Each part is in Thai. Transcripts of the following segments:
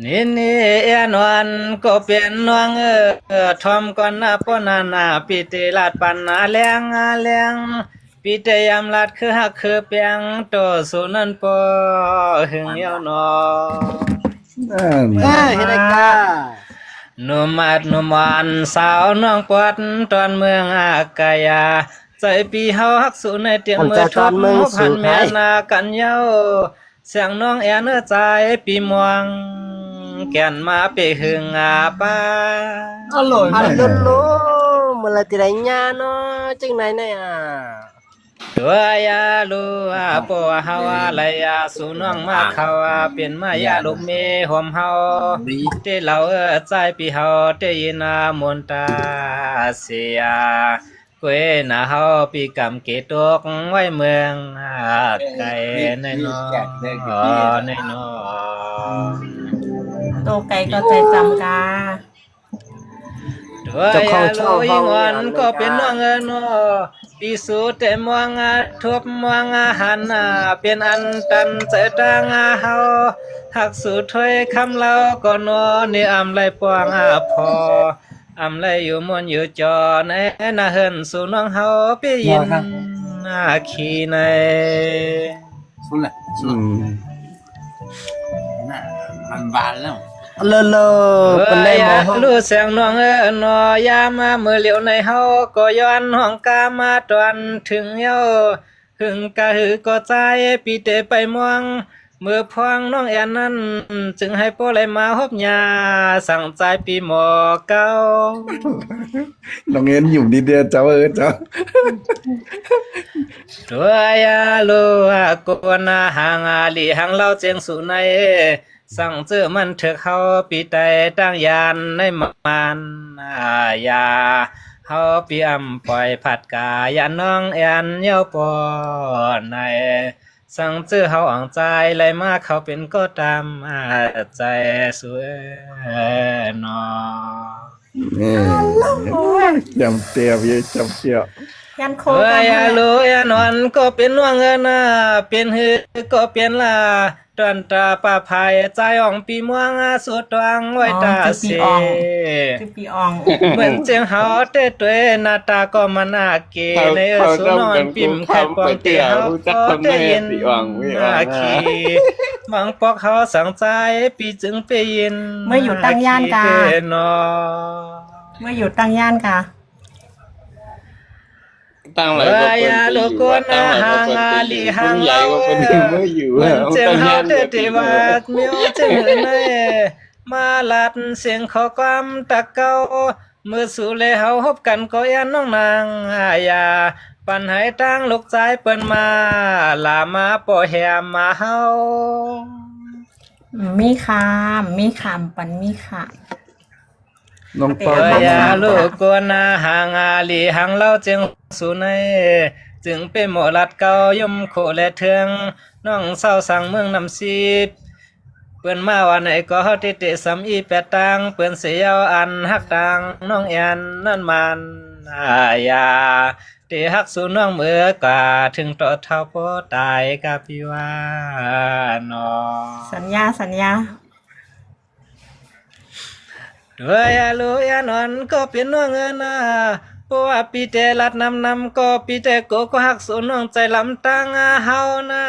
นี่เอ็นวันก็เป็นน้องทอมก่อนนะป้อนานาปีเตลาดปันนาแรงแรงปีเตยามลาดคือฮักคือเปียงโตสุนันปอหึงเยาวนอเฮ็ดได้กาหนุ่มอัดหนุ่มหวานสาวน้องปวดตอนเมืองอากายาใจปีเฮาฮักสูในเตียงเมื่อทบพันแม่นากันเย้าเสียงน้องแอนใจปีมวงแก่นมาไปหึงป้าอร่อยอันลุ้นลุ้มันละติไรญาเนาะจังไหนเนี่ยตัวยาลูปัวเฮาอะไรสูน้องมาเขาเป็นมายาลูกเมหอมเฮาเตเราใจปีเฮาเตยินามนตาเสียกวยนาเฮาปีกำเกตกไว้เมืองไก่ในนอในนอโตไก่ก็ใจจำกาตัวยาลูยิงวันก็เป็นน้องเงินปีสูแต่มวงทบมวงหันเป็นอันตันเจตังเฮาหักสู่ถ้อยคำเล่าก็นอนี่อำไรปวงพออำไรอยู่มวนอยู่จอในนาเฮินสู่น้องเฮาไปยินขี้ในสุดแหละน่ะมันบานแล้วเลเป็นได้บ่รู้เสียงน้องนอยามาเมื่อเหลียวในเฮาก็ย้อนห้องกามาตอนถึงเย้าหึงกะหือก็ใจปีเตไปมวงเมื่อพวงน้องแอนนั้นจึงให้พ่อเลยมาฮบยาสั่งใจปีหมอเก้าน้องเอ็นอยู่ดีเดียวเจ้าเจ้าตัวยาลูกวนหางลีหางเล่าเจียงสู่ในสั่งเจอมันเถอะเขาปีไตตั้งยานในมันยาเขาปีอำปล่อยผัดกายาน้องแอนเย้าปอนในสั่งเจอเขาอ่างใจไรมากเขาเป็นก็ตามใจสวยนอจำเตียวเยอะจำเตียวยันโคยาลูยานอนก็เป็นว่างเงินเป็นหือก็เป็นลาตอนตาป่าภายใจอ่องปีม่วงสุดวางไว้ตาเสียปีอ่องเหมือนเจียงเฮาเต้ตัวหน้าตาก็มันน่าเกในสุนอนปิ่มไข่ปองเตียวก็ได้ยินขี้บางปอกเขาสั่งใจปีจึงไปยินเมื่ออยู่ตั้งย่านกาเมื่ออยู่ตั้งย่านกาตั้งหลายลูกคนหางลีหางเราเจ้าเฮาเตติวัดมิวเจ้าเนมาลัดเสียงขอความตะเกาเมื่อสู่เลเฮาพบกันก็ยันน้องนางยาปันให้ตั้งลูกใจเปิ้นมาลามาปอแหมมาเฮามีคำปันมีค่ะน้องปอยลูกกวนหางลีหางเล่าจึงสู่ในจึงเป็นหมอลัดเก่ายมโคและเทืองน้องเศร้าสั่งเมืองนำซีเปิ้นมาวันไหนก็เฮาติเตสำอีแปดตังเปิ้นเสียวอันฮักตังน้องแอนนั่นมันยาเตฮักสู่น้องเมื่อกาถึงต่อเท่าพ่อตายกับพี่ว่านอสัญญาด้วยลูยานอนก็เป็นน้องเงินเพราะว่าปีเตลัดนำก็ปีเตโกก็หักสูน้องใจลำตังเฮานะ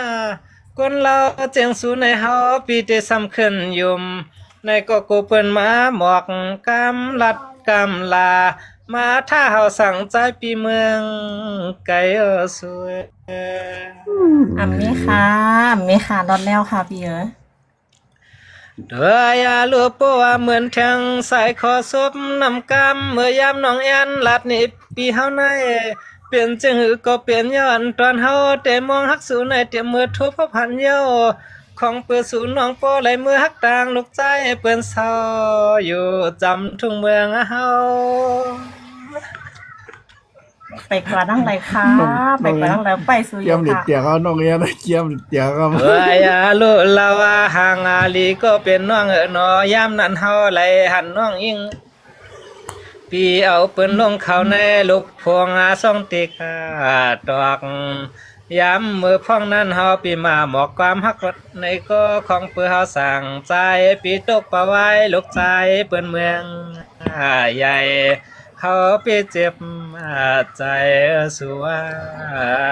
คนเราเจียงสูในเฮาปีเตซ้ำขึ้นยุ่มในก็กูเปิ้นมาหมอกกำลัดกำลามาถ้าเฮาสั่งใจปีเมืองไก่สวยมีค่ะรถแล้วค่ะพี่เดือยลูกปัวเหมือนแทงใส่คอซบนำกำเมื่อยามน้องแอนลัดนี่ปีเฮาในเปลี่ยนจึงหือก็เปลี่ยนย้อนตอนเฮาแต่มองฮักสู่ในเตรียมมือทุบพันเย้าของเปิดสู่น้องปอไหลมือฮักต่างลูกใจเปิ้นเศร้าอยู่จำทุ่งเมืองเฮาไปกว่านั่งไรค่ะไปกว่านั่งแล้วไปสู่เจียมเตียเขาน้องเอ็นเจียมเตียเขาลูกเราหางลีก็เป็นน้องนอยามนั้นเฮาไหลหันน้องยิงปีเอาเปิ้นลงเขาในลูกพวงส่องติกตอก ยามมือพ่องนั้นเฮาปีมาหมอกความฮักในก็ของเปื้อเฮาสั่งใจปีตกปะไว้ลูกใจเปิ้นเมืองใหญ่เฮาปีเจ็บใจสัว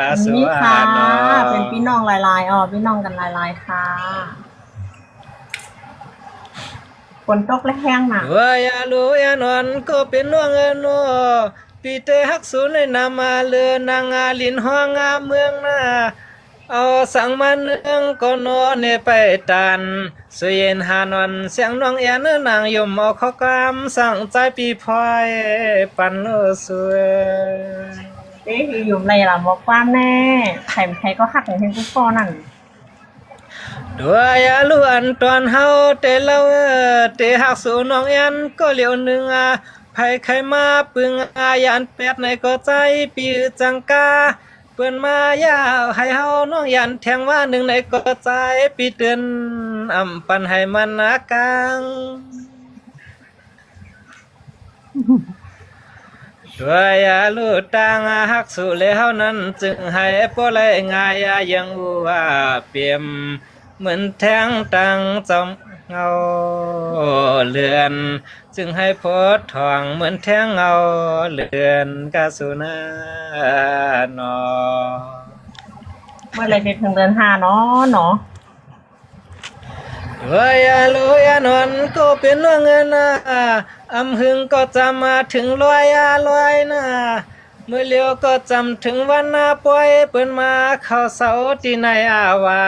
อัน สั นี้ ว ค่ะ เนาะ เป็นพี่น้องลายๆพี่น้องกันลายๆค่ะฝนตกและแห้งน่ะ ว่าอย่ารู้อย่านอนก็เป็นน้องเอินโนปีเตฮักสูในนามาเลือนางาลินห้องงาเมืองนาเอาสังมันเนืองก็นอนเนไปตันสวยเย็นหานอนเสียงน้องแอนนางยมเอาข้อกามสั่งใจปีพลอยปันโนสวย เจ๊อยู่ในล่ะบอกความแน่ใครก็หักอย่างเช่นกุ๊กฟอนั่น ด้วยอย่าล้วนตอนเฮาเตเล่าเตหักสูน้องแอนก็เหลียวหนึ่งไผใครมาปึงยานแปดในก็ใจปีจังกาเปิ้นมายาให้เฮาน้องยันแทงว่าหนึ่งในก็ใจปีเตือนอำปันให้มันนากังด้วยอย่าลู่ตังหักสู่เลยเฮานั้นจึงให้บ่ไหลง่ายยังว่าเปี่ยมเหมือนแทงตังจอมเงาเลือนจึงให้โพดทองเหมือนแทงเงาเลือนกาสุนานอ เมื่อไรเพชรถึงเดือนห้าเนาะ ด้วยอย่ารู้อย่านอนก็เป็นว่าเงินอำหึงก็จำมาถึงลอยนะเมื่อเลี้ยวก็จำถึงวันปล่อยเปิ้นมาเข้าเสาที่ในวา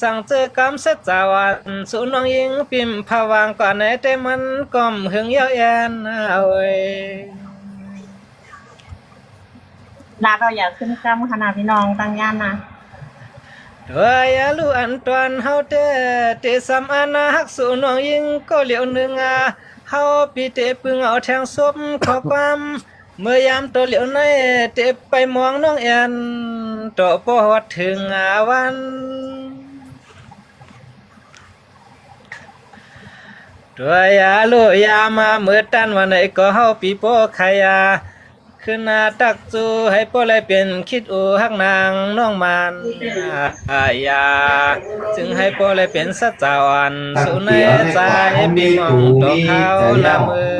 สั่งเจอกำเสจจาวันสู่น้องยิงปิ่มผวางก่อนไหนแต่มันก้มหึงเยาแอนเอ้ย ลาเราอยากขึ้นกำขนาดพี่น้องตั้งย่านนะ ด้วยอย่ารู้อันตอนเฮาเตสำอานาฮักสู่น้องยิงก็เหลียวหนึ่งเฮาปีเตปึงเอาแทงศพขอความเมื่อยามตัวเหลียวในเตไปมองน้องแอนตัวบ่ฮอดถึงวันด้วยอย่ารู้อย่ามาเมื่อตันวันไหนก็เฮาปีโป้ใครขึ้นหน้าตักจูให้โป้เลยเปลี่ยนคิดอูฮักนางน้องมันยาจึงให้โป้เลยเป็นสัจจาวันสุในใจปีมองตัวเขาหน้ามือ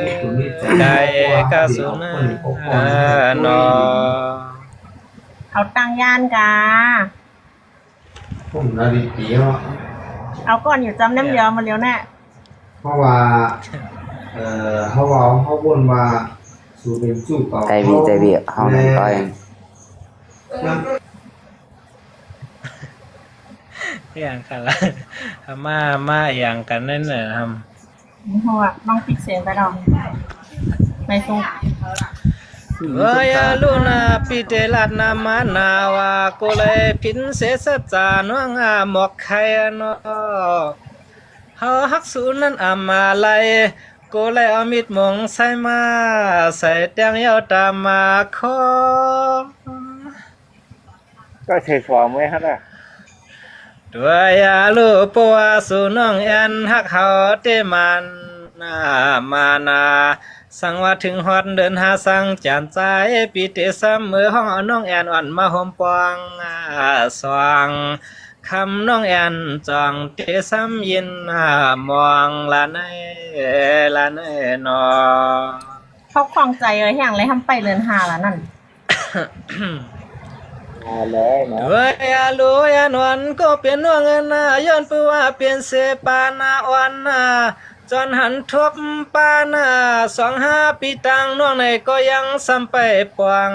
ใจกะสุนานอ เอาตั้งย่านกา ผมนาฬิกา เอาก่อนอยู่จำน้ำเดียวมาเร็วแน่ เพราะว่าเขาวนมาสู่เป็นสู่เก่า ใจบีเขาหนึ่งก้อย อย่างกันละมาอย่างกันนั่นแหละทำ เพราะว่าน้องปิดเสียงไปดอกไม่สู้ Vaya luna pite lat nama nawa kole pin se sajano nga mok khai no ha hak sunan amalai kole amit mong sai ma sai tyang yao ta ma kho ก็ใช้ฟอร์มไว้ครับ ด้วยลูกปัวสุน้องแอนฮักเขาเตมันมานาสั่งว่าถึงฮอดเดินหาสั่งจานใจปีเตซ้ำมือห้องเอาน้องแอนอ่อนมาห่มปองสว่างคำน้องแอนจองเตซ้ำยินมองลาในนอ เขาคลองใจเลยแห่งเลยทำไปเดือนห้าแล้วนั่น ด้วยลูกนวลก็เป็นว่าเงินย้อนปัวเปลี่ยนเสปานาอ่อนจนหันทบปานา25 ปีตังน้องในก็ยังซ้ำไปปวง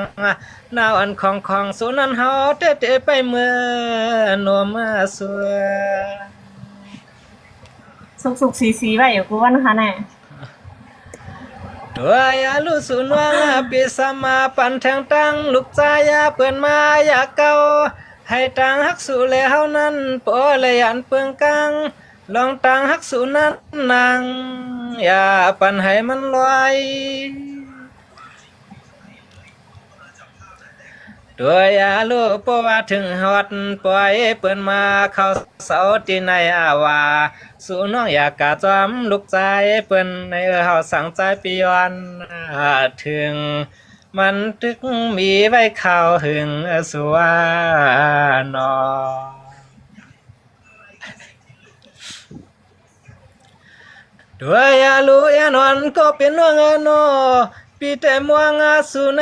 หน้าอันของสุนันเฮาเตะไปเมื่อโนมาสวย สุกสีไว้อยู่กูว่านะคะแน่ ด้วยลูกสุนวังปีสมาปันแทงตังลูกใจเปิ้นมาอยากเก่าให้ตังฮักสู่แล้วเฮานั้นโปเลยอันเปิงกังลองตังฮักสู่นั้นนางอย่าปันให้มันลอยด้วยลูกเพราะว่าถึงฮอดปล่อยเปิ้นมาเข้าเสาที่ในว่าสู่น้องอยากกะจอมลูกใจเปิ้นในเฮาสั่งใจปีวันถึง มันตึกมีไว้ข่าวหึงสัวนอด้วยยาลูยานอนก็เป็นน้องอนอปีแต่ม่วงอาสุเน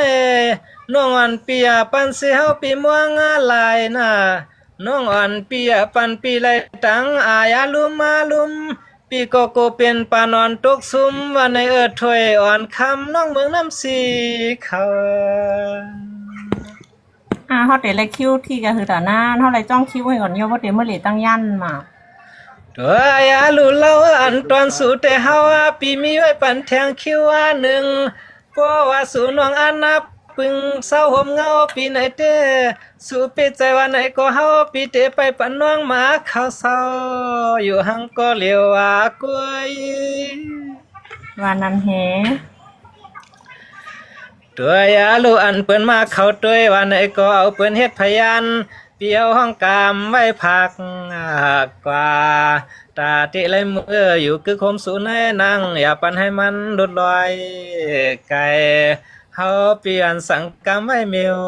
น้องอันปียปันเสียวปีม่วงอาลายน่ะน้องอันปียปันปีไลตังอายาลุมาลุมปีโกโกเป็นปานอนตกซุมวันในถวยอ่อนคำน้องเมืองน้ำสีเขา เฮาเตะเลยคิวที่ก็คือตาหน้าเฮาเลยจ้องคิวให้ก่อนโยบ่เตะมื้อเหลตั้งยันมา ตัวยาลูเล่าอันตอนสู่แต่เฮาปีมีไว้ปันแทงคิวหนึ่งเพราะว่าสู่น้องอันนับปึงเศร้าห่มเงาปีไหนเต้สู่ปีใจว่าไหนก็เฮาปีเตไปปันน้องหมาเขาเศร้าอยู่หังก็เหลียวกล้วย ว่านั้นแฮ ตัวยาลูอันเปิ้นมาเข้าตัวยว่าไหนก็เอาเปิ้นเฮ็ดพยานเปียวห้องกามไว้พักกว่าตาติไรมืออยู่คือคมสูนให้นั่งอย่าปันให้มันหลุดลอยไกลเฮาเปลี่ยนสังกรรมไว้เมียว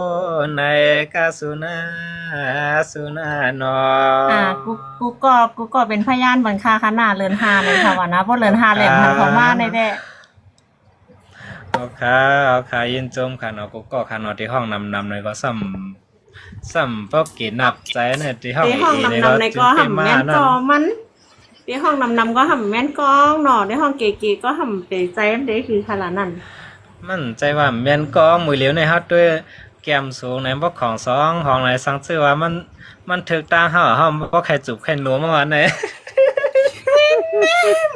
ในกาสุนานอ กูก็เป็นพยานบันคาขนาดเลินหาเลยค่ะว่านะบ่เลินหาแหล่นทันของมาได้แด้ เอาค่ะยินจมค่ะเนาะก็ค่ะเนาะที่ห้องนำเลยก็ซ้ำพวกกินนับใจเนี่ยที่ห้อง ที่ห้องนำในก็หำแม่นกอมันที่ห้องนำก็หำแม่นกองเนาะที่ห้องเก๋ๆก็หำเตใจมันได้คือขนาดนั้น มันใจว่าแม่นกองมือเหลียวในเฮาด้วยแก้มสูงในพวกของสองของไหนสังชื่อว่ามันถึกตาเฮาบ่ใครจูบใครหนูมาวันไหน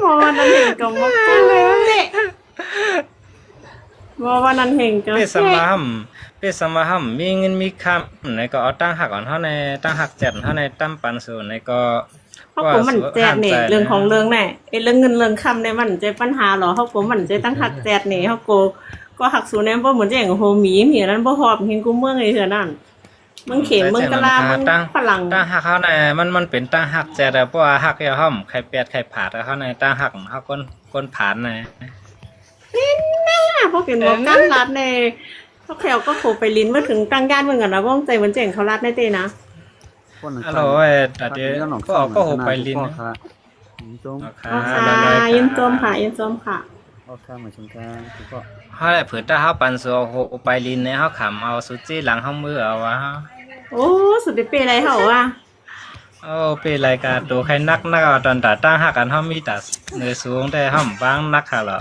มอวันนั้นเห็นกับมอกเลยมอวันนั้นเห็นกับ เป็นสมาหัมมีเงินมีคำไหนก็เอาตั้งหักอ่อนเฮาในตั้งหักแจ่นเฮาในตั้มปันสูไหนก็ เพราะผมมันแจกนี่เรื่องของเรื่องแน่ไอ้เรื่องเงินเรื่องคำเนี่ยมันจะปัญหาหรอเขาผมมันจะตั้งหักแจกนี่เขาก็หักสูนเนี่ยบ่เหมือนจะอย่างโฮมีนั้นบ่หอบเห็นกูเมืองไอ้เถื่อนั่นมึงเข็มมึงกะลามึงฝรั่ง ตั้งหักเฮาในมันเป็นตั้งหักแจ่แต่เพราะว่าหักยาห้อมใครเปียดใครผาดเฮาในตั้งหักเฮาก้นผานใน เพราะเป็นบอกการรัดในเขาแขวก็โขไปลิ้นมาถึงตั้งย่านเมืองกันนะว่องใจมันเจ๋งเขารัดได้เตนะ ฮัลโหลแต่เดี๋ยวก็โหไปลิ้น ค่ะยินโจมค่ะยินโจมค่ะ เฮาได้เผื่อถ้าเฮาปันสัวโหไปลิ้นเนี่ยเฮาขำเอาสุจิหลังเฮามือเอาวะ โอ้สุดเปอะไรเหรอวะ โอ้เป็นรายการตัวใครนักเอาตอนแต่ตั้งหักกันเฮามีแต่เนื้อสูงแต่เฮาบางนักค่ะเหรอ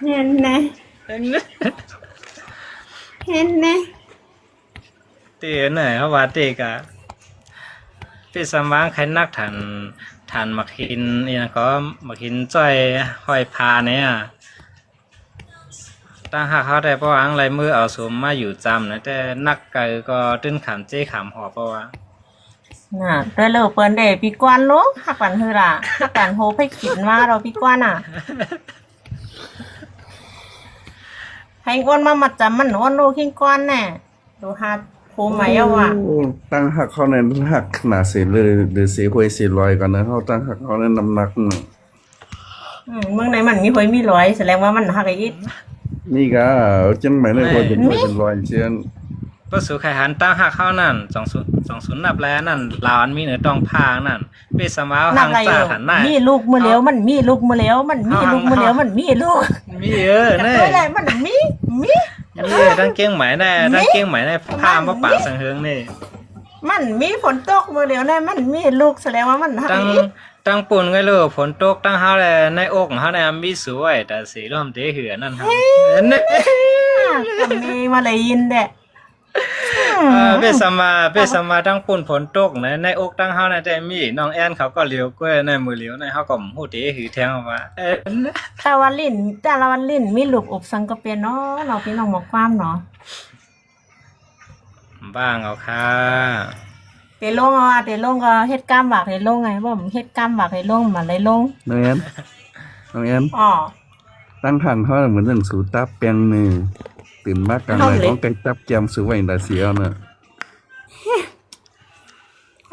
เห็นนะเห็นนะ ตีไหนเขาว่าตีกะพี่สมางใครนักฐานมักหินนี่นะก็มักหินจ้อยห้อยพาเนี่ยตั้งหักเขาได้เพราะว่าอะไรมือเอาสมมาอยู่จำนะแต่นักไก่ก็ตื้นขำเจ๊ขำหอบเพราะว่า น่ะด้วยเลยเปิ้นเดพี่กวนลูกหักกันคือล่ะหักกันโฮให้ขินว่าเราพี่กวนอ่ะให้อ้วนมามัดจำมันอ้วนลูกขิงกวนแน่ดูฮัดโคไหมเอาว่ะ ตั้งหักเขาในหักหนาเสียเลยหรือเสียหวยเสียลอยกันนะเขาตั้งหักเขาในน้ำหนัก เมืองไหนมันมีหวยมีร้อยแสดงว่ามันหักไอ้ยิด นี่ก็จังไหมเลยคนเป็นหวยเป็นลอยเชียน ประสูไข่หันตั้งหักเข้านั่น20นับแล้วนั่นลาวอันมีเนื้อตองพางนั่นเป็นสมาหังจ่าหันหน้า มีลูกมือเลี้ยวมันมีลูกมือเลี้ยวมันมีลูกมือเลี้ยวมันมีลูก มีแน่ ตัวอะไรมันมี ตั้งเก้งไหมแน่ตั้งเก้งไหมแน่พามาปากสังเฮืองนี่ มันมีฝนตกมือเลี้ยวแน่มันมีลูกแสดงว่ามันหัก ตั้งปุ่นไงลูกฝนตกตั้งเฮาแลในอกเฮาแลมีสวยแต่สีร่มเตเหือนั่นฮะ มีมาเลยยินแดะ เปสมาตั้งปุ่นฝนตกในอกตั้งเฮาแต่มีน้องแอนเขาก็เลี้ยวกล้วยในมือเลี้ยวในเฮาก็ฮู้เตหือแทงออกมา แต่ละวันลิ้นมีลูกอบสังกะเปียเนาะเราพี่น้องหมอกความเนาะ บ้างเอาค่ะ เตลงอ่ะเตลงก็เฮ็ดกล้ามหวากให้ลงไงบ่เฮ็ดกล้ามหวากให้ลงมาเลยลง น้องแอน อ๋อ ตั้งหันเขาเหมือนหนังสูตับแปลงมือตื่นมากกันเลยต้องไก่ตับแกมสูไว้ดาเสียวเนอะ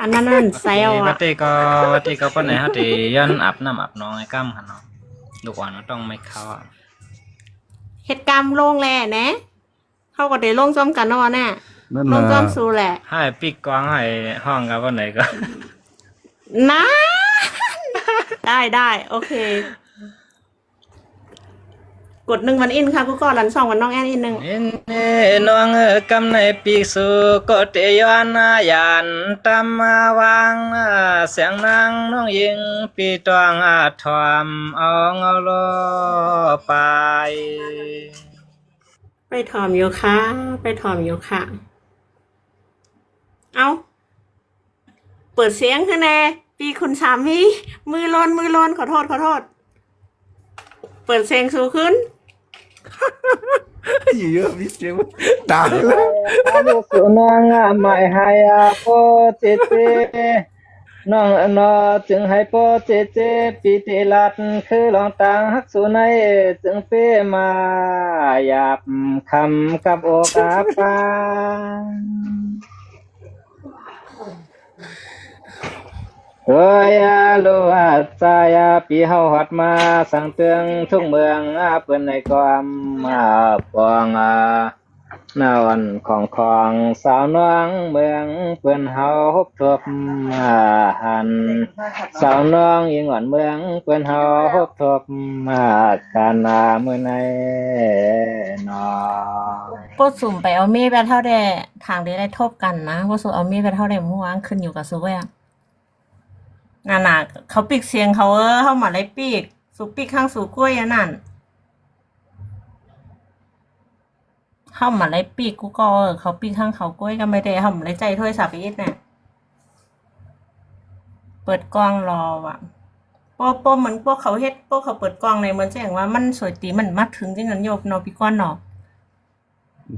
อันนั้นแซว วั อ่ะ ดตีก็ปานไหนเฮาติย้อนอาบน้ำอาบน้องให้กำหั่นเนาะลูกอ่อนต้องไม่เข้า เฮ็ดกล้ามลงแลนะ เขาก็ได้ลงจอมกันเนาะแน่ นั่น ล ล่ะ งจอมสู้แหละ ให้ปิกกวางให้ห้องกับวันไหนก็ นะ ได้โอเค กด1วันอินค่ะกูก็รัน2วันน้องแอนอินหนึ่ง นินเนน้องกำในปีกสู่ก็เตยอนยานตามมาวางเสียงนางน้องยิงปีตวงทอมเอาเงาโลไป ไปถอมอยู่ค่ะไปถอมอยู่ค่ะ เอาเปิดเสียงขึ้นแน่ปีคุณสามีมือลนขอโทษ เปิดเสียงสูงขึ้น อยู่เยอะมีเสียงตายแล้ว ลูกสุนางหมายให้โปเจเจน้องนอจึงให้โปเจเจปีติลัดคือลองต่างฮักสุนัยจึงเป้มาหยาบคำกับโอกาปาเฮ้ยลูอาจายปีเฮาหัดมาสั่งเตืองทุกเมืองเปิ้นในความปองนาวันของสาวน้องเมืองเปิ้นเฮาฮบทบหันสาวน้องยิงอ่อนเมืองเปิ้นเฮาฮบทบการมื้อในนอ โปรสุ่มไปเอามีดไปเท่าใดทางได้ทบกันนะโปรสุ่มเอามีดไปเท่าใดเมื่อวานขึ้นอยู่กับซูเว้ยนั่นน่ะเขาปีกเสียงเขาเขามาได้ปีกสูปีกข้างสูกล้วยอันนั่นเขามาได้ปีกกูก็เขาปีกข้างเขากล้วยก็ไม่ได้เขามาได้ใจถ้วยสับอีกเนี่ยเปิดกล้องรอว่ะโปเหมือนพวกเขาเฮ็ดพวกเขาเปิดกล้องในเหมือนแจ้งว่ามันสวยตีมันมาถึงจริงกันโยบนอพี่ก้อนเนาะ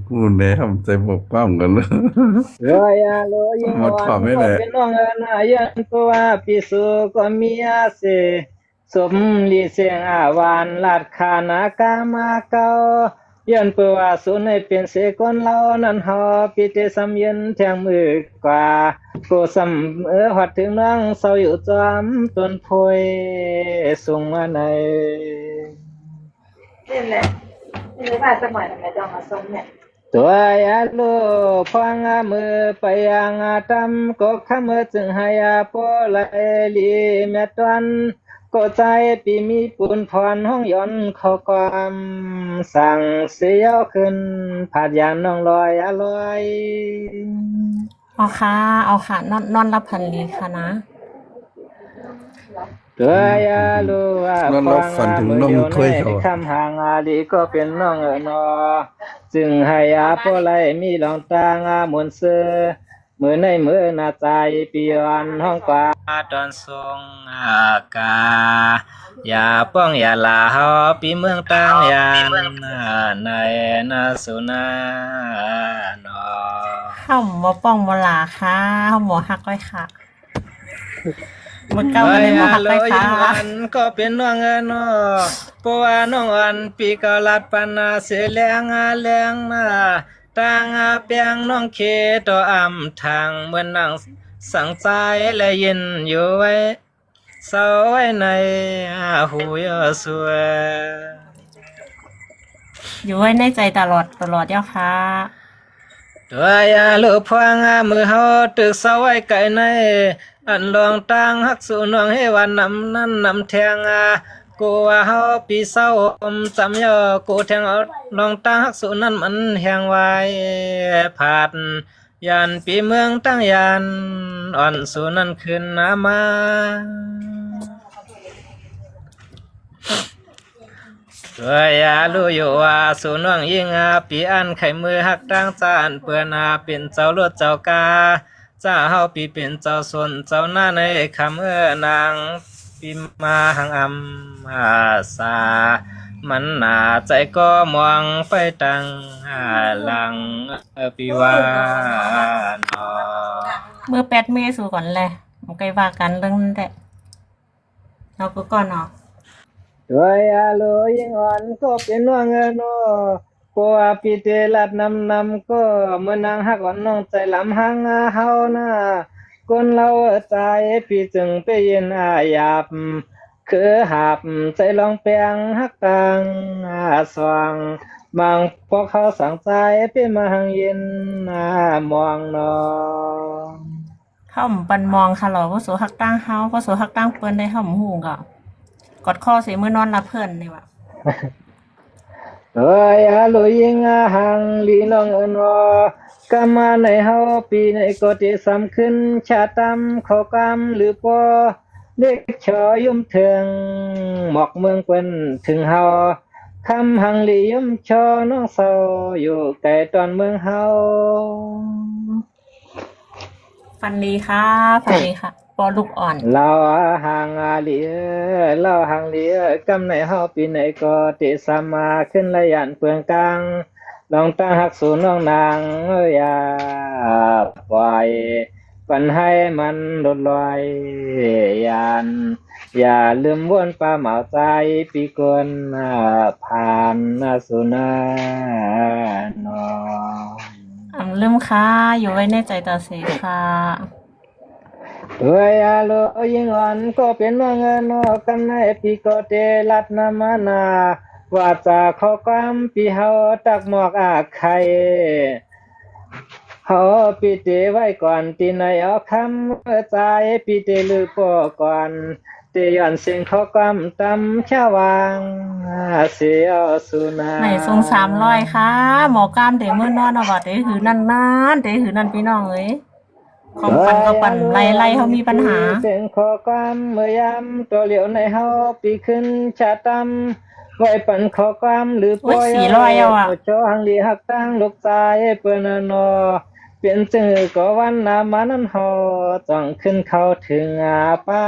พูดได้ทำใจบกป้องกันเลย เอ้ยโลยิง หมดถอดไม่ได้ เป็นน้องนายันตัวปิสุก็มีอาเสสมลีเสียงวานลาดคานากามาเกายันปัวสุนให้เป็นเสกอนเล่านั้นหอปิเตสำเย็นแทงมือกว่ากูสำหัดถึงน้องเศร้าอยู่จอมต้นโพยส่งมาใน นี่แหละนี่รู้ป่ะสมัยนั้นจองมาส้มเนี่ย ตัวยาโลพังมือไปยังตำก็ขมือจึงให้โปลาลีเมตันก็ใจปีมีปุนพรห้องย้อนเข้าความสั่งเสียวขึ้นผาดยานน้องลอยลอย เอาค่ะนอนรับพันลีค่ะนะ ตัวยาโล นอนรับฝันถึงน้องถ้วยเขา คำห่างลีก็เป็นน้องนอจึงให้โปลามีลองตางมนเสือมือในมือหน้าใจปีวันห้องกว่าตอนทรงกาอย่าป้องอย่าลาเฮาปีเมืองต่างยานในนาสุนาเนอ เข้าหมอป้องหมอหลาค่ะเข้าหมอฮักไว้ค่ะมือเก้ามาในหมอฮักไว้ค่ะ อันก็เป็นน้องเนาะเพราะว่าน้องอันปีก็ลัดปานาเสียแรงนาต่างเปียงน้องเคต่ออำทางเหมือนนางสั่งใจและยินอยู่ไว้เศร้าไว้ในหูยอสวย อยู่ไว้ในใจตลอดเจ้าค่ะ ตัวยาลูกพวงมือเฮาตึกเศร้าไว้ไกลในอันลองตังฮักสู่น้องให้วันนำแทงกูว่าเฮาปีเศร้าจำยอกูแทงเอาลองตังฮักสู่นั้นมันแหงไว้ผาดยันปีเมืองตั้งยันอ่อนสู่นั้นขึ้นมาตัวยาลูอยู่ว่าสู่น้องยิงปีอันไข่มือหักตั้งจานเปื้อนเป็นเจ้ารถเจ้ากาจ้าเฮาปีเป็นเจ้าส่วนเจ้าหน้าในคำนางปีมาหังสามันหนาใจก็มองไปตั้งหลังปีวานอ เมื่อ8 เมษายนก่อนแหละมันใกล้ว่ากันเรื่องนั้นแหละเราก็ก่อนเนาะ ตัวยาโลยิงอ่อนก็เป็นน้องเนาะก็ปีเตลัดนำก็เมื่อนางหักอ่อนน้องใจลำหังเฮานะคนเราใจปีจึงไปยินหยาบคือหับใจลองแปลงหักกลางสว่าง บางพวกเขาสั่งใจเป็นมาหังเย็นมองนอ เฮาปันมองค่ะหรอว่าโสฮักตั้งเฮาว่าโสฮักตั้งเปิ้นได้เฮาฮู้ก็กอดคอสิมื้อนอนรับเพิ่นนี่ว่า เอ้ยอาลุยิงอาหังลีน้องเอินวอกำมาในเฮาปีในก็ที่สำขึ้นชาตำเขากำหรือปอเด็กชอยุ่มเถิงหมอกเมืองเปิ้นถึงเฮาคำหังลียุ่มชอน้องเศร้าอยู่ไกลตอนเมืองเฮา ฟันดีค่ะฟันดีค่ะปอลูกอ่อน เราห่างอาลีเราห่างลีกำในเฮาปีในก็ติสามาขึ้นระยันเปลืองกลางลองตั้งหักสู่น้องนางอย่าปล่อยปันให้มันลดลอยอย่าลืมวนป้าเหมาใจปีกวนผ่านสุนานอ ลืมค่ะอยู่ไว้ในใจตาเสค่ะ เอ้ยอาโลยิงอ่อนก็เป็นว่าเงินกันในปีก็เตลัดนามานาว่าจะขอความปีเฮาตักหมอกอาไข่เฮาปีเตไว้ก่อนตีในเอาคำใจปีเตลือปอก่อนเตย้อนเสียงขอความตำชาวางเสียสุนา ไหนทรง300ค่ะหมอกล้ามเตมื้อนอนเอาว่าเตหือนั่นๆเตหือนั่นพี่น้องเอ้ยของปันก็ปันไล่ๆเฮามีปัญหา เสียงขอความเมื่อยามตัวเหลียวในเฮาปีขึ้นชาตำไว้ปันขอความหรือปล่อย โอ้ย400เอาอะ จอหังลีหักตั้งลูกตายเปิ้นนอเปลี่ยนจื่อก็วันนามานั้นฮอต้องขึ้นเข้าถึงป้า